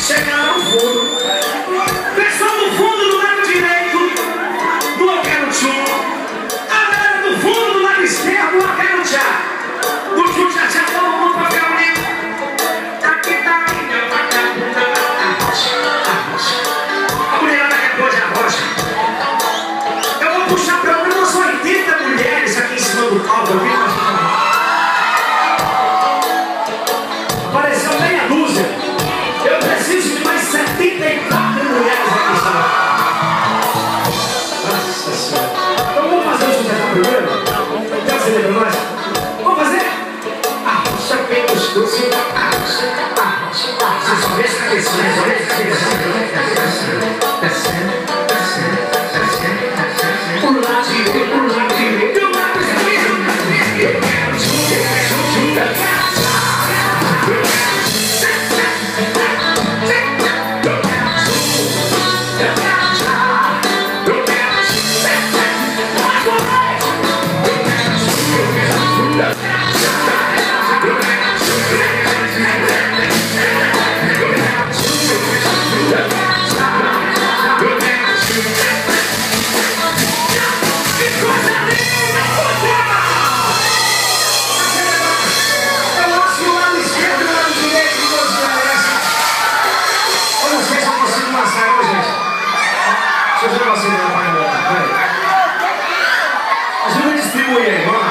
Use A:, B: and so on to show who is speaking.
A: Chega lá no fundo. Pessoal do fundo do lado direito, do Alcaruchum. A galera do fundo do lado esquerdo, do Alcaruchá. O Chuchachá, todo mundo pra ficar bonito. Aqui tá a minha vagabunda, a rocha. A mulherada acabou de arrocha. Eu vou puxar pelo menos 80 mulheres aqui em cima do palco. Eu vi apareceu meia dúzia. Eu preciso de mais 74 mulheres aqui em cima. Nossa Senhora. Então vamos fazer o sucesso primeiro? Quer fazer pra nós? Vamos fazer? Arrocha bem gostoso. Você só vê essa questão, só vê essa questão. Descendo. Por lá direito, por lá direito. Eu quero ajuda a distribuir aí, vamos lá.